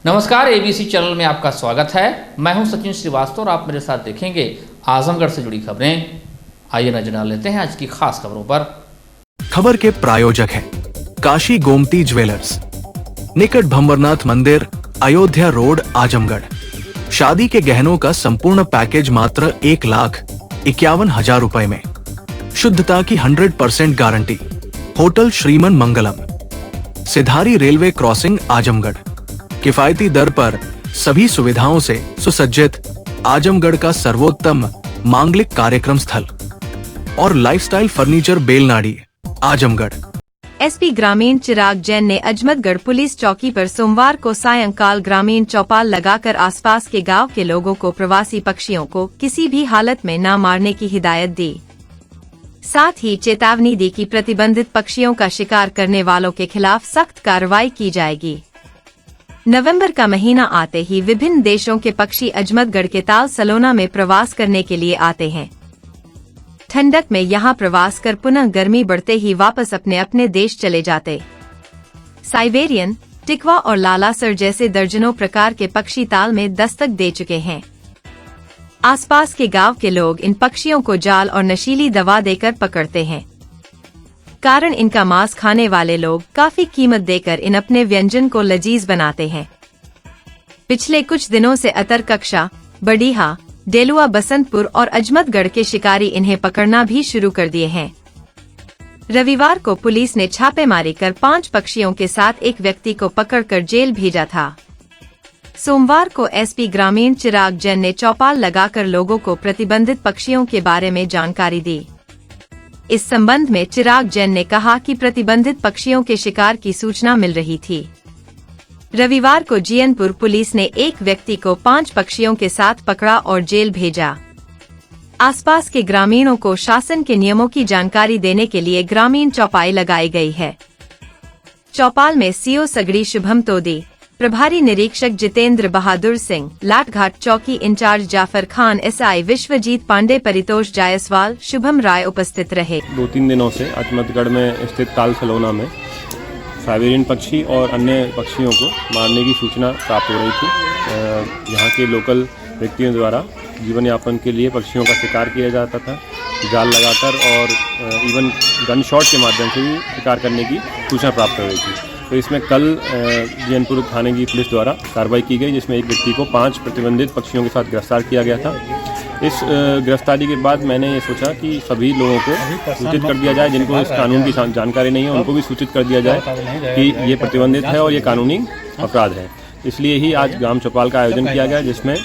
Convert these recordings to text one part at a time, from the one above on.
नमस्कार, ABC channel में आपका स्वागत है। मैं हूं सचिन श्रीवास्तव और आप मेरे साथ देखेंगे आजमगढ़ से जुड़ी खबरें। आइए नजर डाल लेते हैं आज की खास खबरों पर। खबर के प्रायोजक हैं काशी गोमती ज्वेलर्स, निकट भंवरनाथ मंदिर, अयोध्या रोड, आजमगढ़। शादी के गहनों का संपूर्ण पैकेज मात्र 1,51,000 रुपए में। शुद्धता की 100% गारंटी। होटल श्रीमन मंगलम, सिधारी रेलवे क्रॉसिंग, आजमगढ़। किफायती दर पर सभी सुविधाओं से सुसज्जित आजमगढ़ का सर्वोत्तम मांगलिक कार्यक्रम स्थल और lifestyle furniture, Belnadi, Azamgarh. SP ग्रामीण चिराग जैन ने अजमतगढ़ पुलिस चौकी पर सोमवार को सायंकाल ग्रामीण चौपाल लगाकर आसपास के गांव के लोगों को प्रवासी पक्षियों को किसी भी हालत में न मारने की हिदायत दी। साथ ही चेतावनी दी कि प्रतिबंधित पक्षियों का शिकार करने वालों के खिलाफ सख्त कार्रवाई की जाएगी। नवंबर का महीना आते ही विभिन्न देशों के पक्षी अजमतगढ़ के ताल सलोना में प्रवास करने के लिए आते हैं। ठंडक में यहां प्रवास कर पुनः गर्मी बढ़ते ही वापस अपने अपने देश चले जाते। साइबेरियन, टिकवा और लालासर जैसे दर्जनों प्रकार के पक्षी ताल में दस्तक दे चुके हैं। आसपास के गांव के लोग इन पक्षियों को जाल और नशीली दवा देकर पकड़ते हैं। कारण इनका मांस खाने वाले लोग काफी कीमत देकर इन अपने व्यंजन को लजीज बनाते हैं। पिछले कुछ दिनों से अतरकक्षा, बडीहा, डेलुआ, बसंतपुर और अजमतगढ़ के शिकारी इन्हें पकड़ना भी शुरू कर दिए हैं। रविवार को पुलिस ने छापेमारी कर 5 पक्षियों के साथ एक व्यक्ति को पकड़कर जेल भेजा था। सोमवार को एसपी ग्रामीण चिराग जैन ने चौपाल लगाकर लोगों को प्रतिबंधित पक्षियों के बारे में जानकारी दी। इस संबंध में चिराग जैन ने कहा कि प्रतिबंधित पक्षियों के शिकार की सूचना मिल रही थी। रविवार को जियनपुर पुलिस ने एक व्यक्ति को 5 पक्षियों के साथ पकड़ा और जेल भेजा। आसपास के ग्रामीणों को शासन के नियमों की जानकारी देने के लिए ग्रामीण चौपाई लगाई गई है। चौपाल में सीओ सगड़ी शुभम तोदी, प्रभारी निरीक्षक जितेंद्र बहादुर सिंह, लाटघाट चौकी इंचार्ज जाफर खान, एसआई विश्वजीत पांडे, परितोष जायसवाल, शुभम राय उपस्थित रहे। 2-3 दिनों से अजमतगढ़ में स्थित ताल सलोना में साइबेरियन पक्षी और अन्य पक्षियों को मारने की सूचना प्राप्त हो रही थी। यहाँ के लोकल व्यक्तियों द्वारा जीवन यापन के लिए पक्षियों का शिकार किया जाता था, जाल लगाकर और इवन गन शॉट के माध्यम से भी शिकार करने की सूचना प्राप्त हो रही थी। तो इसमें कल जियनपुर थाने की पुलिस द्वारा कार्रवाई की गई, जिसमें एक व्यक्ति को 5 प्रतिबंधित पक्षियों के साथ गिरफ्तार किया गया था। इस गिरफ्तारी के बाद मैंने ये सोचा कि सभी लोगों को सूचित कर दिया जाए, जिनको इस कानून की जानकारी नहीं है उनको भी सूचित कर दिया जाए कि ये प्रतिबंधित है और ये कानूनी अपराध है। इसलिए ही आज ग्राम चौपाल का आयोजन किया गया, जिसमें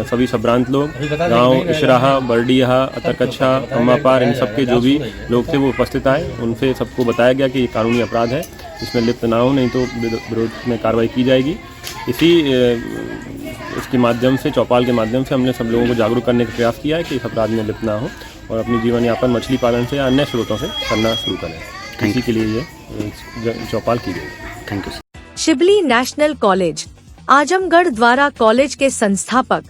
सभी संभ्रांत लोग, गांव इशराहा, बरडीहा, अतरकच्छा, अम्मापार, इन सब के जो भी लोग थे वो उपस्थित आए। उनसे सबको बताया गया कि ये कानूनी अपराध है, इसमें लिप्त ना हो, नहीं तो विरोध में कार्रवाई की जाएगी। इसके माध्यम से, चौपाल के माध्यम से हमने सब लोगों को जागरूक करने का प्रयास किया है कि इस अपराध में लिप्त ना हो और अपनी जीवन यापन मछली पालन से या अन्य स्रोतों से करना शुरू करें। इसी के लिए ये चौपाल की गई। Thank you. Shibli national college Azamgarh द्वारा कॉलेज के संस्थापक,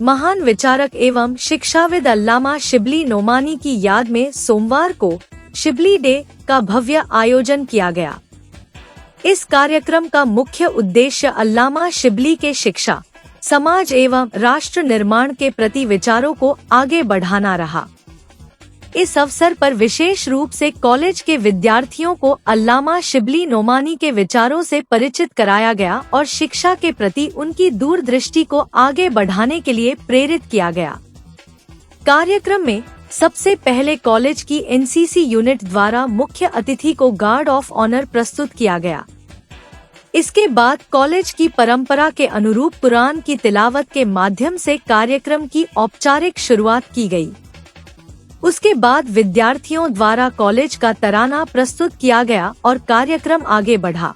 महान विचारक एवं शिक्षाविद अल्लामा शिबली नोमानी की याद में सोमवार को शिबली डे का भव्य आयोजन किया गया। इस कार्यक्रम का मुख्य उद्देश्य अल्लामा शिबली के शिक्षा, समाज एवं राष्ट्र निर्माण के प्रति विचारों को आगे बढ़ाना रहा। इस अवसर पर विशेष रूप से कॉलेज के विद्यार्थियों को अल्लामा शिबली नोमानी के विचारों से परिचित कराया गया और शिक्षा के प्रति उनकी दूरदृष्टि को आगे बढ़ाने के लिए प्रेरित किया गया। कार्यक्रम में सबसे पहले कॉलेज की एनसीसी यूनिट द्वारा मुख्य अतिथि को गार्ड ऑफ ऑनर प्रस्तुत किया गया। इसके बाद कॉलेज की परंपरा के अनुरूप कुरान की तिलावत के माध्यम से कार्यक्रम की औपचारिक शुरुआत की गई। उसके बाद विद्यार्थियों द्वारा कॉलेज का तराना प्रस्तुत किया गया और कार्यक्रम आगे बढ़ा।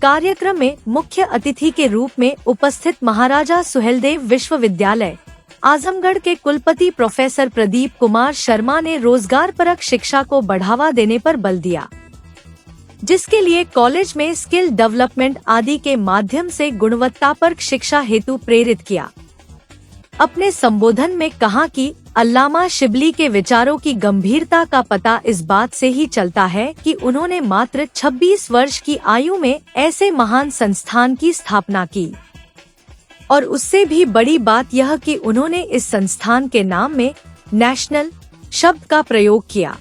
कार्यक्रम में मुख्य अतिथि के रूप में उपस्थित महाराजा सुहेलदेव विश्वविद्यालय आजमगढ़ के कुलपति प्रोफेसर प्रदीप कुमार शर्मा ने रोजगारपरक शिक्षा को बढ़ावा देने पर बल दिया, जिसके लिए कॉलेज में स्किल डेवलपमेंट आदि के माध्यम से गुणवत्तापरक शिक्षा हेतु प्रेरित किया। अपने संबोधन में कहा कि अल्लामा शिबली के विचारों की गंभीरता का पता इस बात से ही चलता है कि उन्होंने मात्र 26 वर्ष की आयु में ऐसे महान संस्थान की स्थापना की। और उससे भी बड़ी बात यह कि उन्होंने इस संस्थान के नाम में नेशनल शब्द का प्रयोग किया।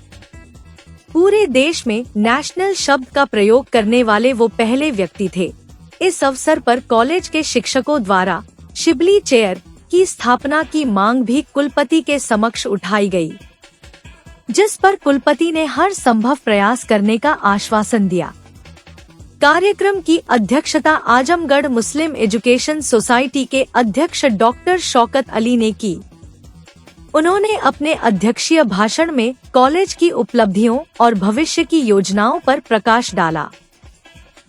पूरे देश में नेशनल शब्द का प्रयोग करने वाले वो पहले व्यक्ति थे। इस अवसर पर कॉलेज के शिक्षकों द्वारा शिबली चेयर की स्थापना की मांग भी कुलपति के समक्ष उठाई गई, जिस पर कुलपति ने हर संभव प्रयास करने का आश्वासन दिया। कार्यक्रम की अध्यक्षता आजमगढ़ मुस्लिम एजुकेशन सोसाइटी के अध्यक्ष डॉक्टर शौकत अली ने की। उन्होंने अपने अध्यक्षीय भाषण में कॉलेज की उपलब्धियों और भविष्य की योजनाओं पर प्रकाश डाला।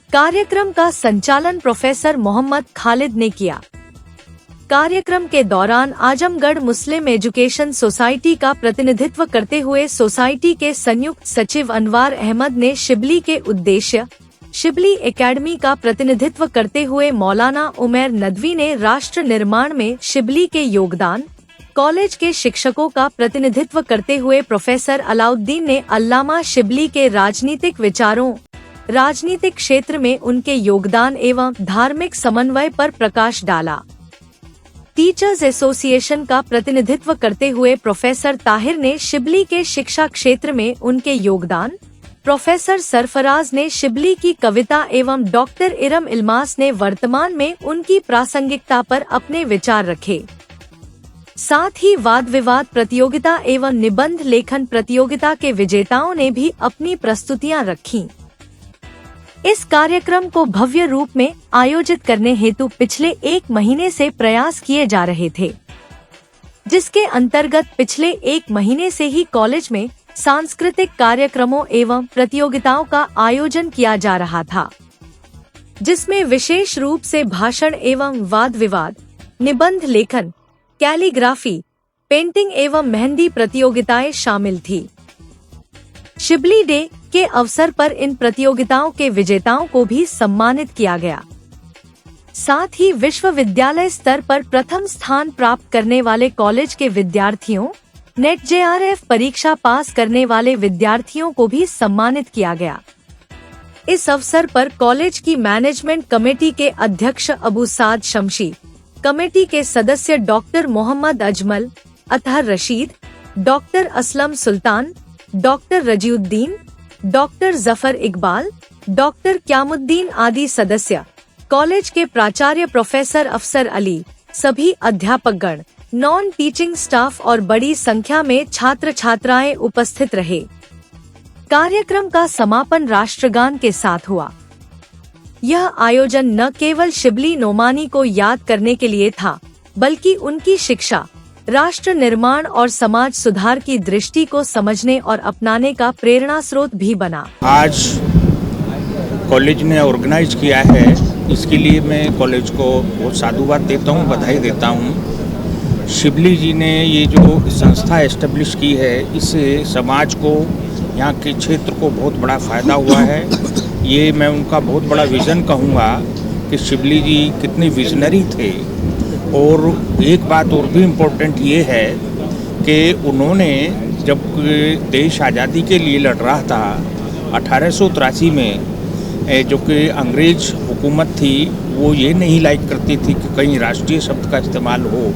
कार्यक्रम का संचालन प्रोफेसर मोहम्मद खालिद ने किया। कार्यक्रम के दौरान आजमगढ़ मुस्लिम एजुकेशन सोसाइटी का प्रतिनिधित्व करते हुए सोसाइटी के संयुक्त सचिव अनवार अहमद ने शिबली के उद्देश्य, शिबली एकेडमी का प्रतिनिधित्व करते हुए मौलाना उमैर नदवी ने राष्ट्र निर्माण में शिबली के योगदान, कॉलेज के शिक्षकों का प्रतिनिधित्व करते हुए प्रोफेसर अलाउद्दीन ने अल्लामा शिबली के राजनीतिक विचारों, राजनीतिक क्षेत्र में उनके योगदान एवं धार्मिक समन्वय पर प्रकाश डाला। टीचर्स एसोसिएशन का प्रतिनिधित्व करते हुए प्रोफेसर ताहिर ने शिबली के शिक्षा क्षेत्र में उनके योगदान, प्रोफेसर सरफराज ने शिबली की कविता एवं डॉक्टर इरम इल्मास ने वर्तमान में उनकी प्रासंगिकता पर अपने विचार रखे। साथ ही वाद विवाद प्रतियोगिता एवं निबंध लेखन प्रतियोगिता के विजेताओं ने भी अपनी प्रस्तुतियां रखीं। इस कार्यक्रम को भव्य रूप में आयोजित करने हेतु पिछले 1 महीने से प्रयास किए जा रहे थे, जिसके अंतर्गत पिछले 1 महीने से ही कॉलेज में सांस्कृतिक कार्यक्रमों एवं प्रतियोगिताओं का आयोजन किया जा रहा था, जिसमें विशेष रूप से भाषण एवं वाद विवाद, निबंध लेखन, कैलीग्राफी, पेंटिंग एवं मेहंदी प्रतियोगिताएं शामिल थी। शिबली डे के अवसर पर इन प्रतियोगिताओं के विजेताओं को भी सम्मानित किया गया। साथ ही विश्वविद्यालय स्तर पर प्रथम स्थान प्राप्त करने वाले कॉलेज के विद्यार्थियों, नेट जेआरएफ परीक्षा पास करने वाले विद्यार्थियों को भी सम्मानित किया गया। इस अवसर पर कॉलेज की मैनेजमेंट कमेटी के अध्यक्ष अबू साद शमशी, कमेटी के सदस्य doctor Mohammad Ajmal, Athar Rashid, doctor Aslam Sultan, doctor Raziuddin, doctor Zafar Iqbal, doctor Qayamuddin आदि सदस्य, कॉलेज के प्राचार्य प्रोफेसर अफसर अली, सभी अध्यापकगण, नॉन टीचिंग स्टाफ और बड़ी संख्या में छात्र छात्राएं उपस्थित रहे। कार्यक्रम का समापन राष्ट्रगान के साथ हुआ। यह आयोजन न केवल शिबली नोमानी को याद करने के लिए था, बल्कि उनकी शिक्षा, राष्ट्र निर्माण और समाज सुधार की दृष्टि को समझने और अपनाने का प्रेरणा स्रोत भी बना। आज कॉलेज ने ऑर्गेनाइज किया है, इसके लिए मैं कॉलेज को बहुत साधुवाद देता हूँ, बधाई देता हूँ। शिबली जी ने ये जो संस्था एस्टेब्लिश की है, इससे समाज को, यहाँ के क्षेत्र को बहुत बड़ा फ़ायदा हुआ है। ये मैं उनका बहुत बड़ा विज़न कहूँगा कि शिबली जी कितने विजनरी थे। और एक बात और भी इम्पोर्टेंट ये है कि उन्होंने जब देश आज़ादी के लिए लड़ रहा था 1883 में, जो कि अंग्रेज हुकूमत थी, वो ये नहीं लाइक करती थी कि कहीं राष्ट्रीय शब्द का इस्तेमाल हो।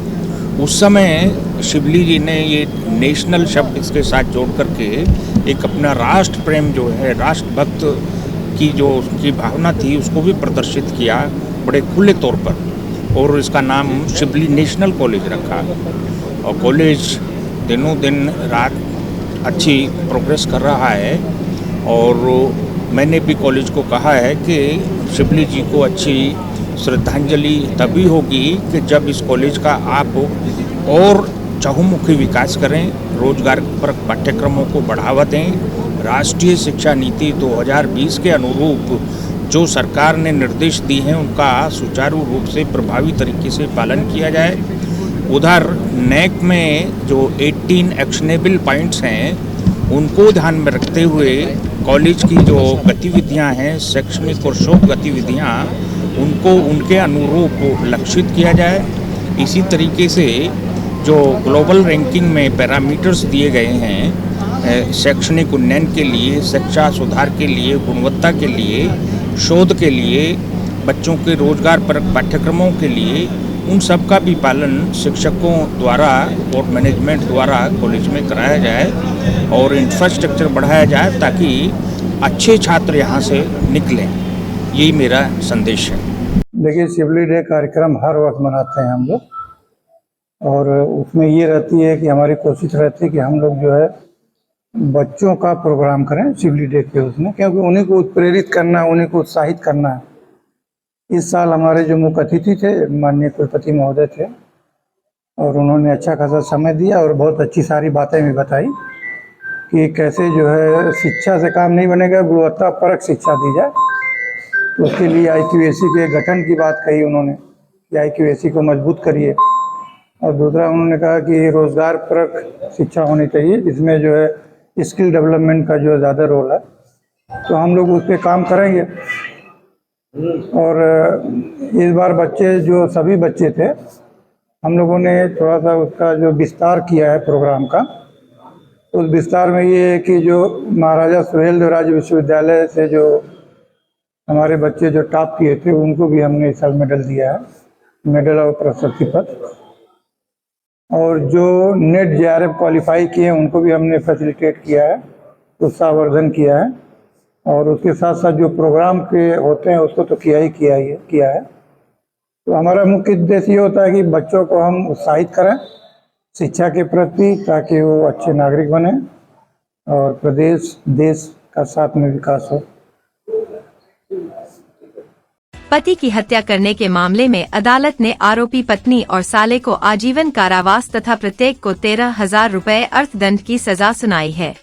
उस समय शिबली जी ने ये नेशनल शब्द इसके साथ जोड़ करके एक अपना राष्ट्र प्रेम जो है, राष्ट्रभक्त की जो उसकी भावना थी, उसको भी प्रदर्शित किया बड़े खुले तौर पर, और इसका नाम शिबली नेशनल कॉलेज रखा। और कॉलेज दिनों दिन रात अच्छी प्रोग्रेस कर रहा है। और मैंने भी कॉलेज को कहा है कि शिबली जी को अच्छी श्रद्धांजलि तभी होगी कि जब इस कॉलेज का आप और चहुमुखी विकास करें, रोजगार पर पाठ्यक्रमों को बढ़ावा दें, राष्ट्रीय शिक्षा नीति 2020 के अनुरूप जो सरकार ने निर्देश दिए हैं उनका सुचारू रूप से प्रभावी तरीके से पालन किया जाए। उधर नेक में जो 18 एक्शनेबल पॉइंट्स हैं उनको ध्यान में रखते हुए कॉलेज की जो गतिविधियां हैं, शैक्षणिक और शोध गतिविधियां, उनको उनके अनुरूप लक्षित किया जाए। इसी तरीके से जो ग्लोबल रैंकिंग में पैरामीटर्स दिए गए हैं शैक्षणिक उन्नयन के लिए, शिक्षा सुधार के लिए, गुणवत्ता के लिए, शोध के लिए, बच्चों के रोजगार परक पाठ्यक्रमों के लिए, उन सब का भी पालन शिक्षकों द्वारा और मैनेजमेंट द्वारा कॉलेज में कराया जाए और इंफ्रास्ट्रक्चर बढ़ाया जाए ताकि अच्छे छात्र यहाँ से निकलें। यही मेरा संदेश है। देखिए, शिवली डे कार्यक्रम हर वक्त मनाते हैं हम लोग और उसमें ये रहती है कि हमारी कोशिश रहती है कि हम लोग जो है बच्चों का प्रोग्राम करें शिवली डे के उसमें, क्योंकि उन्हीं को प्रेरित करना है, उन्हीं को उत्साहित करना है। इस साल हमारे जो मुख्य अतिथि थे माननीय कुलपति महोदय थे और उन्होंने अच्छा खासा समय दिया और बहुत अच्छी सारी बातें भी बताई कि कैसे जो है शिक्षा से काम नहीं बनेगा, गुणवत्ता परक शिक्षा दी जाए। उसके लिए IQAC के गठन की बात कही उन्होंने कि IQAC को मजबूत करिए और दूसरा उन्होंने कहा कि रोज़गार परक शिक्षा होनी चाहिए जिसमें जो है स्किल डेवलपमेंट का जो ज़्यादा रोल है, तो हम लोग उस पर काम करेंगे। और इस बार बच्चे जो सभी बच्चे थे हम लोगों ने थोड़ा सा उसका जो विस्तार किया है प्रोग्राम का, उस विस्तार में ये है कि जो महाराजा सुहेलदेव विश्वविद्यालय से जो हमारे बच्चे जो टॉप किए थे उनको भी हमने इस साल मेडल दिया है, मेडल और प्रशस्ति पत्र। और जो नेट JRF क्वालिफाई किए हैं उनको भी हमने फैसिलिटेट किया है, उत्साहवर्धन किया है और उसके साथ साथ जो प्रोग्राम के होते हैं उसको तो किया है। तो हमारा मुख्य उद्देश्य ये होता है कि बच्चों को हम उत्साहित करें शिक्षा के प्रति ताकि वो अच्छे नागरिक बने और प्रदेश देश का साथ में विकास हो। पति की हत्या करने के मामले में अदालत ने आरोपी पत्नी और साले को आजीवन कारावास तथा प्रत्येक को 13,000 रुपए अर्थदंड की सजा सुनाई है।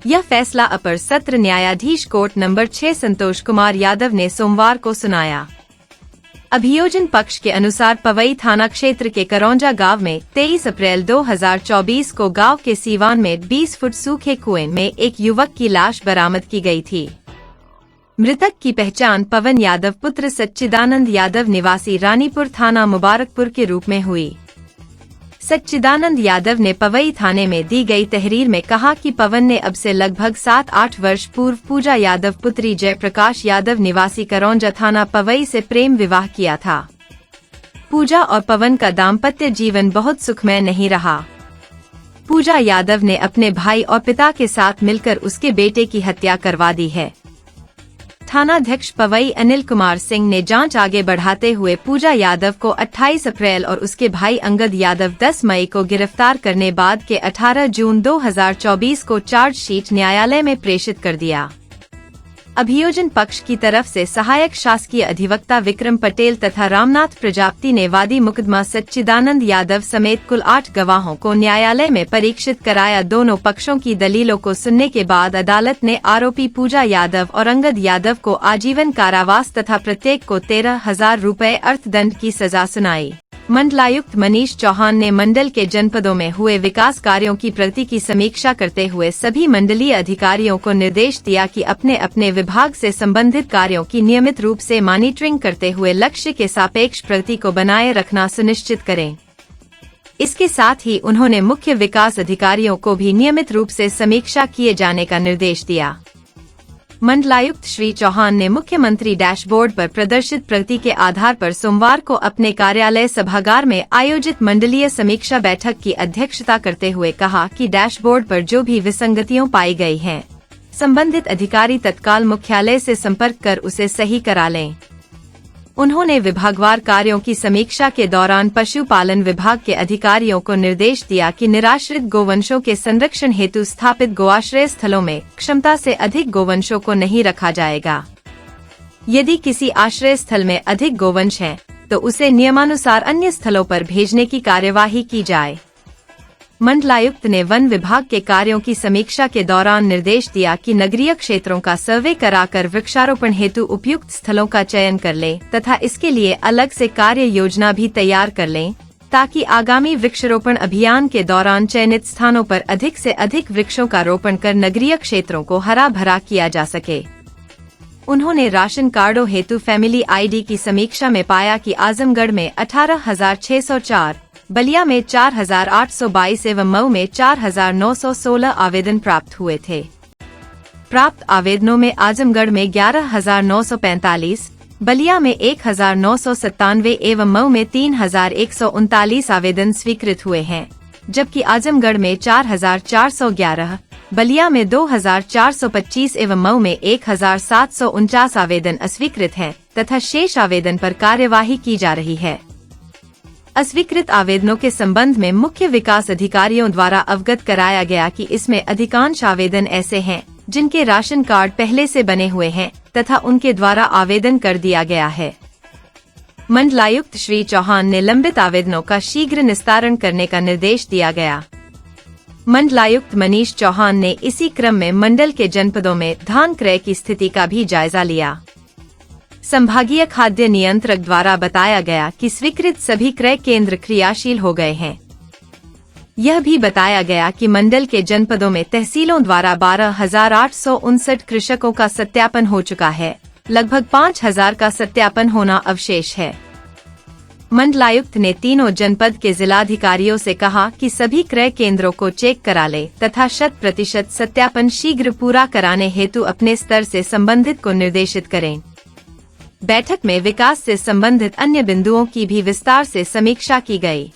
यह फैसला अपर सत्र न्यायाधीश कोर्ट नंबर 6 संतोष कुमार यादव ने सोमवार को सुनाया। अभियोजन पक्ष के अनुसार पवई थाना क्षेत्र के करौंजा गांव में 23 अप्रैल 2024 को गांव के सीवान में 20 फुट सूखे कुएं में एक युवक की लाश बरामद की गई थी। मृतक की पहचान पवन यादव पुत्र सच्चिदानंद यादव निवासी रानीपुर थाना मुबारकपुर के रूप में हुई। सच्चिदानंद यादव ने पवई थाने में दी गई तहरीर में कहा कि पवन ने अब से लगभग 7-8 वर्ष पूर्व पूजा यादव पुत्री जयप्रकाश यादव निवासी करौंजा थाना पवई से प्रेम विवाह किया था। पूजा और पवन का दाम्पत्य जीवन बहुत सुखमय नहीं रहा। पूजा यादव ने अपने भाई और पिता के साथ मिलकर उसके बेटे की हत्या करवा दी है। थानाध्यक्ष पवई अनिल कुमार सिंह ने जांच आगे बढ़ाते हुए पूजा यादव को 28 अप्रैल और उसके भाई अंगद यादव 10 मई को गिरफ्तार करने बाद के 18 जून 2024 को चार्जशीट न्यायालय में प्रेषित कर दिया। अभियोजन पक्ष की तरफ से सहायक शासकीय अधिवक्ता विक्रम पटेल तथा रामनाथ प्रजापति ने वादी मुकदमा सच्चिदानंद यादव समेत कुल 8 गवाहों को न्यायालय में परीक्षित कराया। दोनों पक्षों की दलीलों को सुनने के बाद अदालत ने आरोपी पूजा यादव और अंगद यादव को आजीवन कारावास तथा प्रत्येक को 13,000 रुपए अर्थदंड की सजा सुनाई। मंडलायुक्त मनीष चौहान ने मंडल के जनपदों में हुए विकास कार्यों की प्रगति की समीक्षा करते हुए सभी मंडलीय अधिकारियों को निर्देश दिया कि अपने अपने विभाग से संबंधित कार्यों की नियमित रूप से मॉनिटरिंग करते हुए लक्ष्य के सापेक्ष प्रगति को बनाए रखना सुनिश्चित करें। इसके साथ ही उन्होंने मुख्य विकास अधिकारियों को भी नियमित रूप से समीक्षा किए जाने का निर्देश दिया। मंडलायुक्त श्री चौहान ने मुख्यमंत्री डैशबोर्ड पर प्रदर्शित प्रगति के आधार पर सोमवार को अपने कार्यालय सभागार में आयोजित मंडलीय समीक्षा बैठक की अध्यक्षता करते हुए कहा कि डैशबोर्ड पर जो भी विसंगतियां पाई गई हैं, संबंधित अधिकारी तत्काल मुख्यालय से संपर्क कर उसे सही करा लें। उन्होंने विभागवार कार्यों की समीक्षा के दौरान पशुपालन विभाग के अधिकारियों को निर्देश दिया कि निराश्रित गोवंशों के संरक्षण हेतु स्थापित गोआश्रय स्थलों में क्षमता से अधिक गोवंशों को नहीं रखा जाएगा। यदि किसी आश्रय स्थल में अधिक गोवंश हैं, तो उसे नियमानुसार अन्य स्थलों पर भेजने की कार्यवाही की जाए। मंडलायुक्त ने वन विभाग के कार्यों की समीक्षा के दौरान निर्देश दिया कि नगरीय क्षेत्रों का सर्वे कराकर वृक्षारोपण हेतु उपयुक्त स्थलों का चयन कर लें तथा इसके लिए अलग से कार्य योजना भी तैयार कर लें, ताकि आगामी वृक्षारोपण अभियान के दौरान चयनित स्थानों पर अधिक से अधिक वृक्षों का रोपण कर नगरीय क्षेत्रों को हरा भरा किया जा सके। उन्होंने राशन कार्डों हेतु फैमिली ID की समीक्षा में पाया कि आजमगढ़ में 18,604, बलिया में 4,822 एवं मऊ में 4,916 आवेदन प्राप्त हुए थे। प्राप्त आवेदनों में आजमगढ़ में 11,945, बलिया में 1,997 एवं मऊ में 3,139 आवेदन स्वीकृत हुए हैं, जबकि आजमगढ़ में 4,411, बलिया में 2,425 एवं मऊ में 1,749 आवेदन अस्वीकृत हैं तथा शेष आवेदन पर कार्यवाही की जा रही है। अस्वीकृत आवेदनों के संबंध में मुख्य विकास अधिकारियों द्वारा अवगत कराया गया कि इसमें अधिकांश आवेदन ऐसे हैं जिनके राशन कार्ड पहले से बने हुए हैं तथा उनके द्वारा आवेदन कर दिया गया है। मंडलायुक्त श्री चौहान ने लंबित आवेदनों का शीघ्र निस्तारण करने का निर्देश दिया गया। मंडलायुक्त मनीष चौहान ने इसी क्रम में मंडल के जनपदों में धान क्रय की स्थिति का भी जायजा लिया। संभागीय खाद्य नियंत्रक द्वारा बताया गया कि स्वीकृत सभी क्रय केंद्र क्रियाशील हो गए हैं। यह भी बताया गया कि मंडल के जनपदों में तहसीलों द्वारा 12,859 कृषकों का सत्यापन हो चुका है, लगभग 5,000 का सत्यापन होना अवशेष है। मंडलायुक्त ने तीनों जनपद के जिलाधिकारियों से कहा कि सभी क्रय केंद्रों को चेक करा ले तथा 100% सत्यापन शीघ्र पूरा कराने हेतु अपने स्तर से संबंधित को निर्देशित करें। बैठक में विकास से संबंधित अन्य बिंदुओं की भी विस्तार से समीक्षा की गई।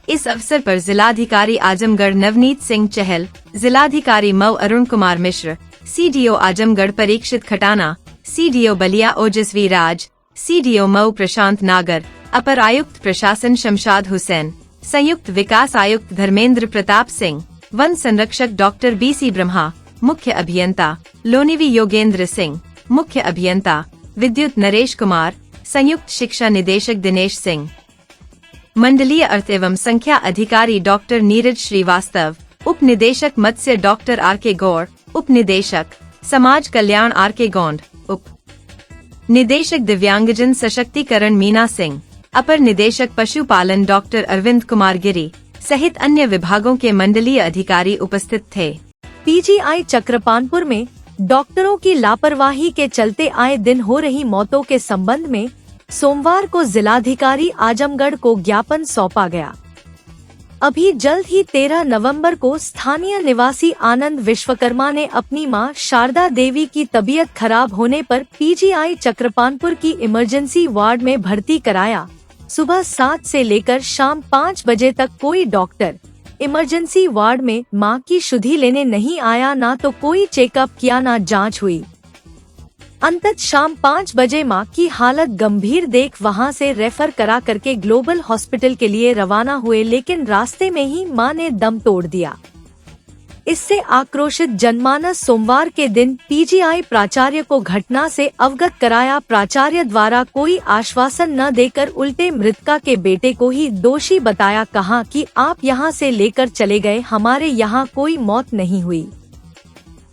इस अवसर पर जिलाधिकारी आजमगढ़ नवनीत सिंह चहल, जिलाधिकारी मऊ अरुण कुमार मिश्र, सीडीओ आजमगढ़ परीक्षित खटाना, सीडीओ बलिया ओजस्वी राज, सीडीओ मऊ प्रशांत नागर, अपर आयुक्त प्रशासन शमशाद हुसैन, संयुक्त विकास आयुक्त धर्मेंद्र प्रताप सिंह, वन संरक्षक डॉक्टर BC ब्रह्मा, मुख्य अभियंता लोनिवी योगेंद्र सिंह, मुख्य अभियंता विद्युत नरेश कुमार, संयुक्त शिक्षा निदेशक दिनेश सिंह, मंडलीय अर्थ एवं संख्या अधिकारी डॉक्टर नीरज श्रीवास्तव, उप निदेशक मत्स्य डॉक्टर RK गौड़, उप निदेशक समाज कल्याण RK गोंड, उप निदेशक दिव्यांगजन सशक्तिकरण मीना सिंह, अपर निदेशक पशुपालन डॉक्टर अरविंद कुमार गिरी सहित अन्य विभागों के मंडलीय अधिकारी उपस्थित थे। PGI चक्रपानपुर में डॉक्टरों की लापरवाही के चलते आए दिन हो रही मौतों के संबंध में सोमवार को जिलाधिकारी आजमगढ़ को ज्ञापन सौंपा गया। अभी जल्द ही 13 नवंबर को स्थानीय निवासी आनंद विश्वकर्मा ने अपनी मां शारदा देवी की तबीयत खराब होने पर PGI चक्रपानपुर की इमरजेंसी वार्ड में भर्ती कराया। सुबह 7 से लेकर शाम 5 बजे तक कोई डॉक्टर इमरजेंसी वार्ड में मां की शुद्धि लेने नहीं आया, ना तो कोई चेकअप किया ना जांच हुई। अंतत शाम 5 बजे मां की हालत गंभीर देख वहां से रेफर करा करके ग्लोबल हॉस्पिटल के लिए रवाना हुए, लेकिन रास्ते में ही मां ने दम तोड़ दिया। इससे आक्रोशित जनमानस सोमवार के दिन PGI प्राचार्य को घटना से अवगत कराया। प्राचार्य द्वारा कोई आश्वासन न देकर उल्टे मृतका के बेटे को ही दोषी बताया। कहा कि आप यहां से लेकर चले गए, हमारे यहां कोई मौत नहीं हुई।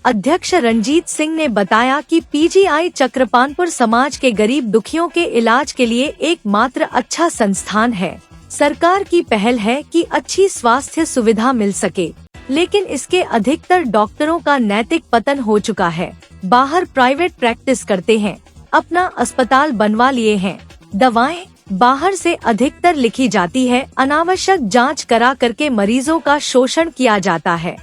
अध्यक्ष रंजीत सिंह ने बताया कि PGI चक्रपानपुर समाज के गरीब दुखियों के इलाज के लिए एकमात्र अच्छा संस्थान है। सरकार की पहल है कि अच्छी स्वास्थ्य सुविधा मिल सके, लेकिन इसके अधिकतर डॉक्टरों का नैतिक पतन हो चुका है। बाहर प्राइवेट प्रैक्टिस करते हैं, अपना अस्पताल बनवा लिए हैं, दवाएं बाहर से अधिकतर लिखी जाती है, अनावश्यक जांच करा करके मरीजों का शोषण किया जाता है।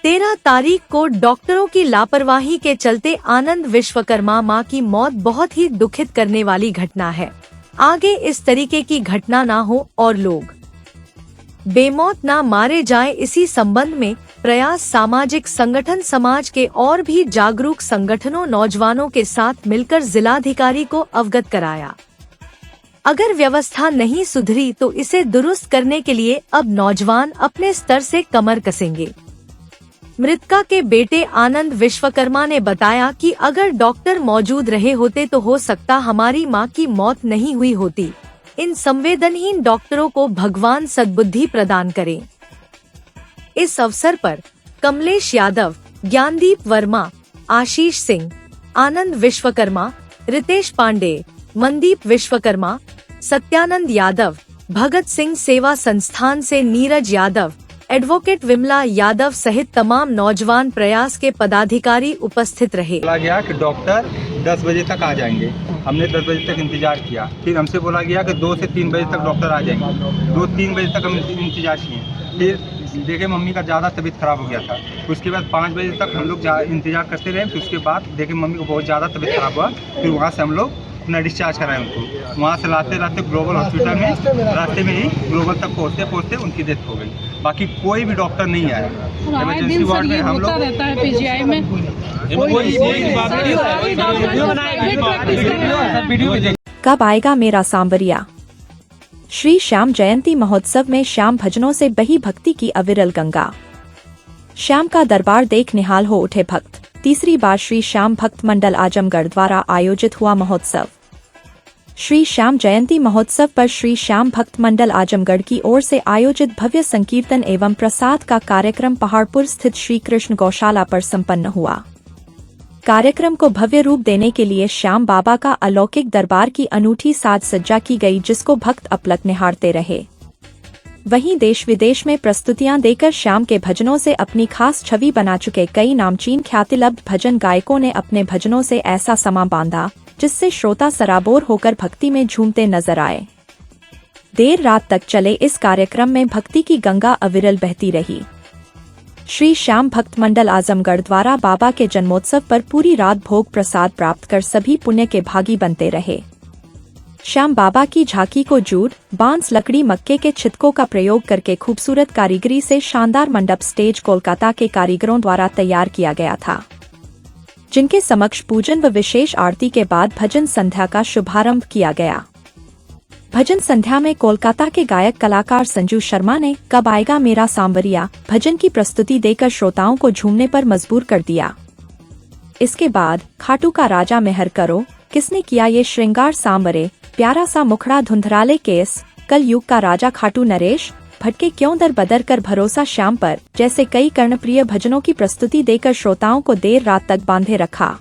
13 तारीख को डॉक्टरों की लापरवाही के चलते आनंद विश्वकर्मा मां की मौत बहुत ही दुखित करने वाली घटना है। आगे इस तरीके की घटना ना हो और लोग बेमौत ना मारे जाएं, इसी संबंध में प्रयास सामाजिक संगठन समाज के और भी जागरूक संगठनों नौजवानों के साथ मिलकर जिलाधिकारी को अवगत कराया। अगर व्यवस्था नहीं सुधरी तो इसे दुरुस्त करने के लिए अब नौजवान अपने स्तर से कमर कसेंगे। मृतका के बेटे आनंद विश्वकर्मा ने बताया कि अगर डॉक्टर मौजूद रहे होते तो हो सकता हमारी मां की मौत नहीं हुई होती। इन संवेदनहीन डॉक्टरों को भगवान सद्बुद्धि प्रदान करे। इस अवसर पर कमलेश यादव, ज्ञानदीप वर्मा, आशीष सिंह, आनंद विश्वकर्मा, रितेश पांडे, मनदीप विश्वकर्मा, सत्यानंद यादव, भगत सिंह सेवा संस्थान से नीरज यादव, एडवोकेट विमला यादव सहित तमाम नौजवान प्रयास के पदाधिकारी उपस्थित रहे। बोला गया कि डॉक्टर 10 बजे तक आ जाएंगे। हमने 10 बजे तक इंतजार किया। फिर हमसे बोला गया कि 2 से 3 बजे तक डॉक्टर आ जाएंगे। 2-3 बजे तक हम इंतजार किए। फिर देखे मम्मी का ज़्यादा तबीयत खराब हो गया था। उसके बाद 5 बजे तक हम लोग इंतजार करते रहे। फिर उसके बाद देखे मम्मी को बहुत ज़्यादा तबीयत खराब हुआ। फिर वहाँ से हम लोग अपना डिस्चार्ज कराए उनको। वहाँ से लाते लाते ग्लोबल हॉस्पिटल में, रास्ते में ही ग्लोबल तक पहुँचते उनकी डेथ हो गई। बाकी कोई भी डॉक्टर नहीं आया। इमरजेंसी वार्ड में हम लोग रहता है पीजीआई में कब आएगा मेरा सांवरिया। श्री श्याम जयंती महोत्सव में श्याम भजनों से बही भक्ति की अविरल गंगा। श्याम का दरबार देख निहाल हो उठे भक्त। तीसरी बार श्री श्याम भक्त मंडल आजमगढ़ द्वारा आयोजित हुआ महोत्सव। श्री श्याम जयंती महोत्सव पर श्री श्याम भक्त मंडल आजमगढ़ की ओर से आयोजित भव्य संकीर्तन एवं प्रसाद का कार्यक्रम पहाड़पुर स्थित श्री कृष्ण गौशाला पर संपन्न हुआ। कार्यक्रम को भव्य रूप देने के लिए श्याम बाबा का अलौकिक दरबार की अनूठी साज सज्जा की गई, जिसको भक्त अपलक निहारते रहे। वहीं देश विदेश में प्रस्तुतियां देकर श्याम के भजनों से अपनी खास छवि बना चुके कई नामचीन ख्यातिलब्ध भजन गायकों ने अपने भजनों से ऐसा समा बांधा जिससे श्रोता सराबोर होकर भक्ति में झूमते नजर आए। देर रात तक चले इस कार्यक्रम में भक्ति की गंगा अविरल बहती रही। श्री श्याम भक्त मंडल आजमगढ़ द्वारा बाबा के जन्मोत्सव पर पूरी रात भोग प्रसाद प्राप्त कर सभी पुण्य के भागी बनते रहे। श्याम बाबा की झांकी को जूट, बांस, लकड़ी, मक्के के छितकों का प्रयोग करके खूबसूरत कारीगरी से शानदार मंडप स्टेज कोलकाता के कारीगरों द्वारा तैयार किया गया था, जिनके समक्ष पूजन व विशेष आरती के बाद भजन संध्या का शुभारंभ किया गया। भजन संध्या में कोलकाता के गायक कलाकार संजू शर्मा ने कब आएगा मेरा सांवरिया भजन की प्रस्तुति देकर श्रोताओं को झूमने पर मजबूर कर दिया। इसके बाद खाटू का राजा मेहर करो, किसने किया ये श्रृंगार सांवरे, प्यारा सा मुखड़ा, धुंधराले केस, कल युग का राजा खाटू नरेश, भटके क्यों दर बदर कर भरोसा श्याम पर जैसे कई कर्णप्रिय भजनों की प्रस्तुति देकर श्रोताओं को देर रात तक बांधे रखा।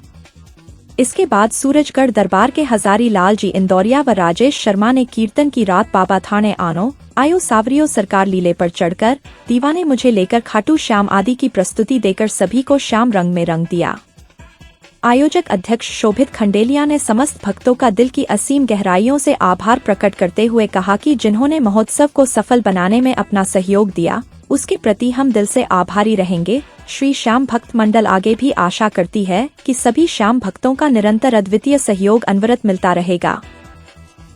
इसके बाद सूरजगढ़ दरबार के हजारी लाल जी इंदौरिया व राजेश शर्मा ने कीर्तन की रात बाबा थाने आनो आयो सावरियो सरकार लीले पर चढ़कर, दीवाने मुझे लेकर, खाटू श्याम आदि की प्रस्तुति देकर सभी को श्याम रंग में रंग दिया। आयोजक अध्यक्ष शोभित खंडेलिया ने समस्त भक्तों का दिल की असीम गहराइयों से आभार प्रकट करते हुए कहा कि जिन्होंने महोत्सव को सफल बनाने में अपना सहयोग दिया, उसके प्रति हम दिल से आभारी रहेंगे। श्री श्याम भक्त मंडल आगे भी आशा करती है कि सभी श्याम भक्तों का निरंतर अद्वितीय सहयोग अनवरत मिलता रहेगा।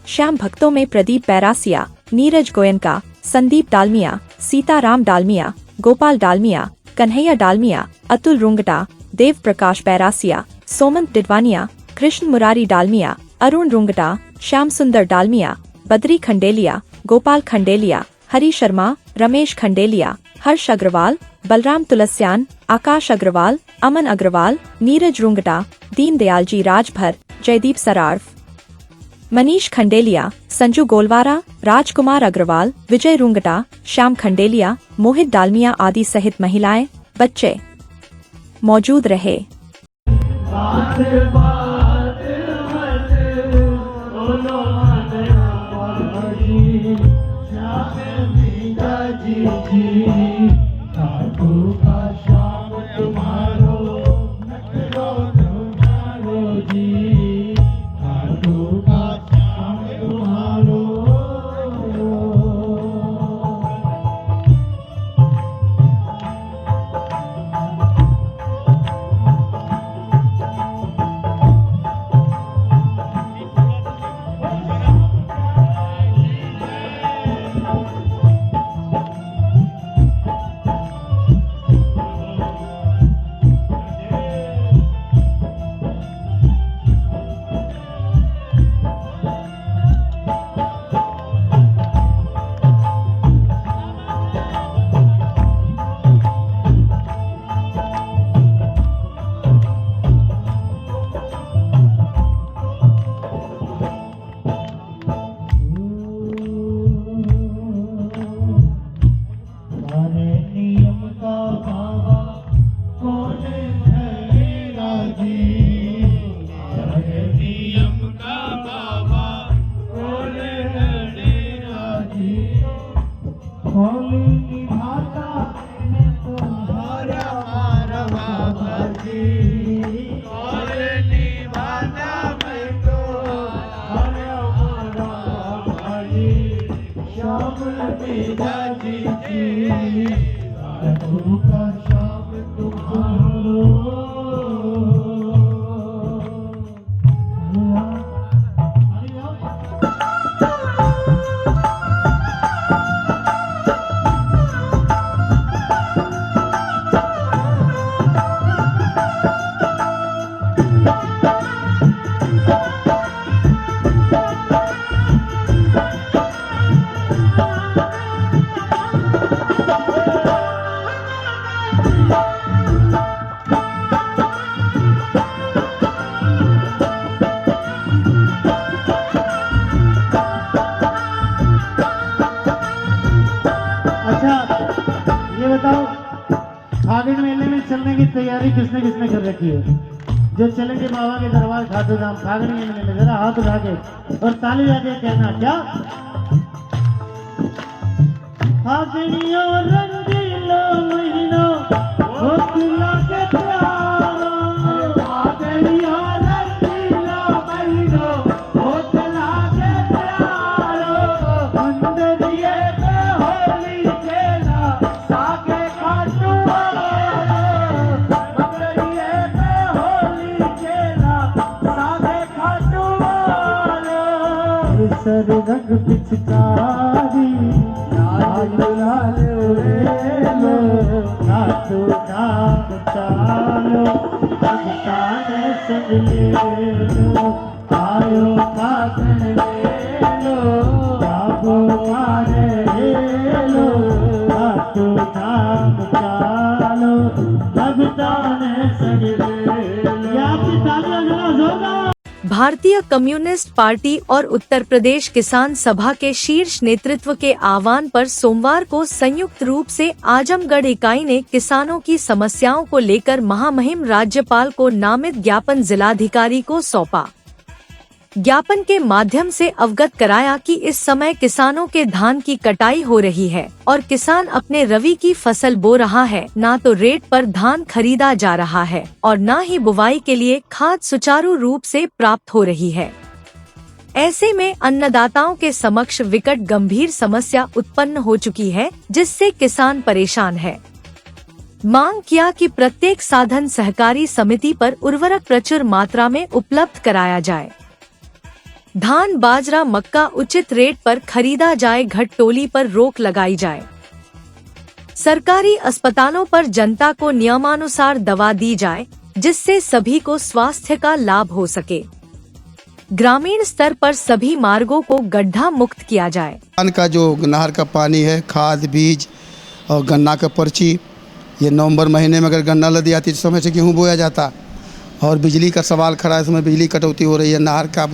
श्याम भक्तों में प्रदीप पैरासिया, नीरज गोयनका, संदीप डालमिया, सीताराम डालमिया, गोपाल डालमिया, कन्हैया डालमिया, अतुल रुंगटा, देव प्रकाश पैरासिया, सोमंत डिडवानिया, कृष्ण मुरारी डालमिया, अरुण रुंगटा, श्याम सुंदर डालमिया, बद्री खंडेलिया, गोपाल खंडेलिया, हरि शर्मा, रमेश खंडेलिया, हर्ष अग्रवाल, बलराम तुलस्यान, आकाश अग्रवाल, अमन अग्रवाल, नीरज रुंगटा, दीन दयाल जी राजभर, जयदीप सरार्फ, मनीष खंडेलिया, संजू गोलवारा, राजकुमार अग्रवाल, विजय रुंगटा, श्याम खंडेलिया, मोहित डालमिया आदि सहित महिलाएं, बच्चे मौजूद रहे। ये बताओ, फागुन मेले में चलने की तैयारी किसने किसने कर रखी है? जो चलेंगे बाबा के दरबार खाटू धाम फागुन मेले में, जरा हाथ उठा के और ताली आके कहना क्या? फागुनियों रंगीलो महीनो होतला के प्यारो, फागुनियों रंगीलो महीनो होतला के प्यारो, अंदरिए पे होली खेला सागे खाटू अंदरिए पे होली खेला सागे खाटू सर रंग पिचकारी लाल लाल लो खाटू नाम चालो भगतान संग ले लो आयो फागुन लो बाबू मारे लो खाटू नाम चालो भगतान संग ले लो। आपकी तालियां जरा जोरदार। भारतीय कम्युनिस्ट पार्टी और उत्तर प्रदेश किसान सभा के शीर्ष नेतृत्व के आह्वान पर सोमवार को संयुक्त रूप से आजमगढ़ इकाई ने किसानों की समस्याओं को लेकर महामहिम राज्यपाल को नामित ज्ञापन जिलाधिकारी को सौंपा। ज्ञापन के माध्यम से अवगत कराया कि इस समय किसानों के धान की कटाई हो रही है और किसान अपने रबी की फसल बो रहा है, ना तो रेट पर धान खरीदा जा रहा है और न ही बुवाई के लिए खाद सुचारू रूप से प्राप्त हो रही है। ऐसे में अन्नदाताओं के समक्ष विकट गंभीर समस्या उत्पन्न हो चुकी है, जिससे किसान परेशान है। मांग किया कि प्रत्येक साधन सहकारी समिति पर उर्वरक प्रचुर मात्रा में उपलब्ध कराया जाए, धान बाजरा मक्का उचित रेट पर खरीदा जाए, घटतोली पर रोक लगाई जाए, सरकारी अस्पतालों पर जनता को नियमानुसार दवा दी जाए जिससे सभी को स्वास्थ्य का लाभ हो सके, ग्रामीण स्तर पर सभी मार्गों को गड्ढा मुक्त किया जाए। धान का जो नहर का पानी है, खाद बीज और गन्ना का पर्ची, ये नवंबर महीने में अगर गन्ना लद जाती तो समय से गेहूँ बोया जाता। और बिजली का सवाल खड़ा है, इसमें बिजली कटौती हो रही है, नहर का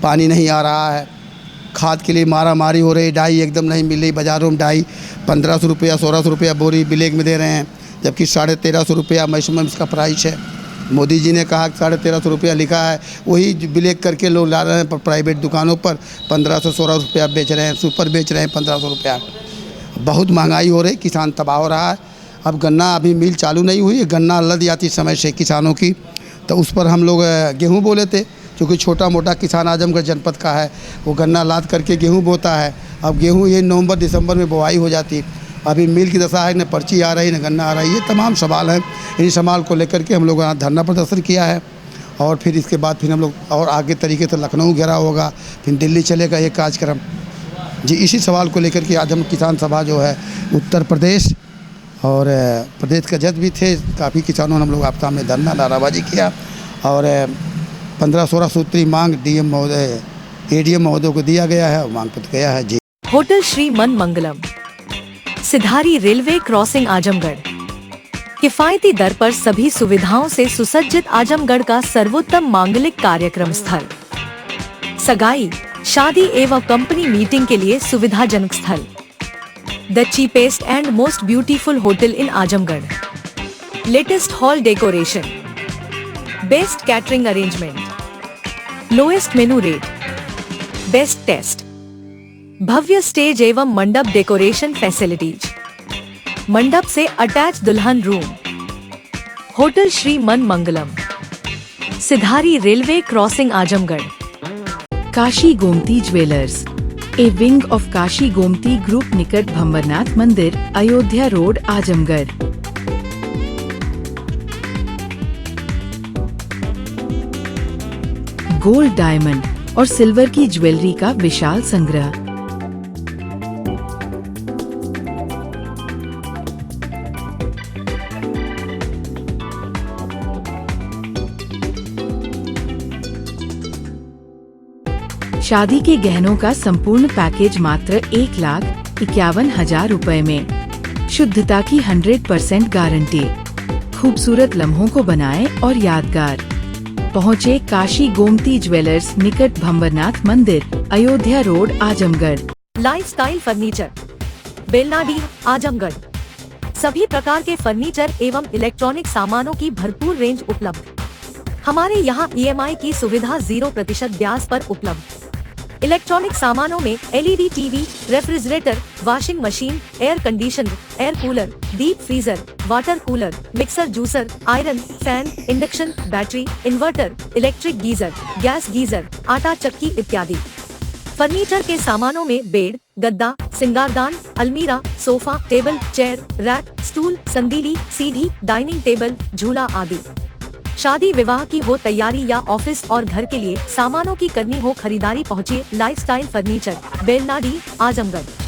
पानी नहीं आ रहा है, खाद के लिए मारा मारी हो रही है, डाई एकदम नहीं मिल रही। बाज़ारों में डाई 1500 रुपया 1600 रुपया बोरी ब्लैक में दे रहे हैं, जबकि 1350 रुपया मैक्सिमम इसका प्राइस है। मोदी जी ने कहा कि 1350 रुपया लिखा है, वही ब्लैक करके लोग ला रहे हैं प्राइवेट दुकानों पर 1500-1600 रुपया बेच रहे हैं, सुपर बेच रहे हैं 1500 रुपया। बहुत महंगाई हो रही, किसान तबाह हो रहा है। अब गन्ना अभी मिल चालू नहीं हुई है, गन्ना लद जाती समय से किसानों की, तो उस पर हम लोग गेहूँ बोले थे, क्योंकि छोटा मोटा किसान आजमगढ़ जनपद का है, वो गन्ना लाद करके गेहूँ बोता है। अब गेहूँ ये नवंबर दिसंबर में बोआई हो जाती, अभी मिल की दशा है, न पर्ची आ रही न गन्ना आ रही। ये तमाम सवाल हैं, इन सवाल को लेकर के हम लोग यहाँ धरना प्रदर्शन किया है। और फिर इसके बाद फिर हम लोग और आगे तरीके से लखनऊ घेराव होगा, फिर दिल्ली चलेगा ये कार्यक्रम जी। इसी सवाल को लेकर के आज हम किसान सभा जो है उत्तर प्रदेश और प्रदेश के जज भी थे, काफ़ी किसानों ने हम लोग आपके सामने धरना नाराबाजी किया और 15-16 सूत्री मांग डीएम महोदय एडीएम महोदय को दिया गया है और मांग पत्र गया है जी। Hotel Shri Man Mangalam, Sidhari railway crossing Azamgarh. किफायती दर पर सभी सुविधाओं से सुसज्जित आजमगढ़ का सर्वोत्तम मांगलिक कार्यक्रम स्थल, सगाई शादी एवं कंपनी मीटिंग के लिए सुविधाजनक स्थल, the cheapest and most beautiful hotel in Azamgarh, latest hall decoration, best catering arrangement, lowest menu rate, best taste, भव्य स्टेज एवं मंडप डेकोरेशन फैसिलिटीज, मंडप से अटैच दुल्हन room. Hotel Shri Man Mangalam, Sidhari railway crossing Azamgarh. Kashi Gomti jewellers, A wing of Kashi Gomti group, निकट भंवरनाथ मंदिर, Ayodhya road, Azamgarh. Gold, diamond और silver की ज्वेलरी का विशाल संग्रह। शादी के गहनों का संपूर्ण पैकेज मात्र 1,51,000 रुपए में। शुद्धता की 100% गारंटी। खूबसूरत लम्हों को बनाएं और यादगार। पहुँचे काशी गोमती ज्वेलर्स, निकट भंवरनाथ मंदिर, Ayodhya road, Azamgarh. Lifestyle furniture, Belnadi, Azamgarh. सभी प्रकार के फर्नीचर एवं इलेक्ट्रॉनिक सामानों की भरपूर रेंज उपलब्ध। हमारे यहाँ EMI की सुविधा 0% ब्याज पर उपलब्ध। इलेक्ट्रॉनिक सामानों में LED TV, refrigerator, washing machine, air conditioner, air cooler, deep freezer, water cooler, mixer juicer, iron, fan, induction, battery, inverter, electric geyser, gas geyser, आटा चक्की इत्यादि। फर्नीचर के सामानों में बेड, गद्दा, सिंगारदान, अलमीरा, sofa, table, chair, rack, stool, संदीली, सीढ़ी, डाइनिंग टेबल, झूला आदि। शादी विवाह की हो तैयारी या ऑफिस और घर के लिए सामानों की करनी हो खरीदारी, पहुँचिए लाइफस्टाइल फर्नीचर, बेलनाडी, आजमगढ़।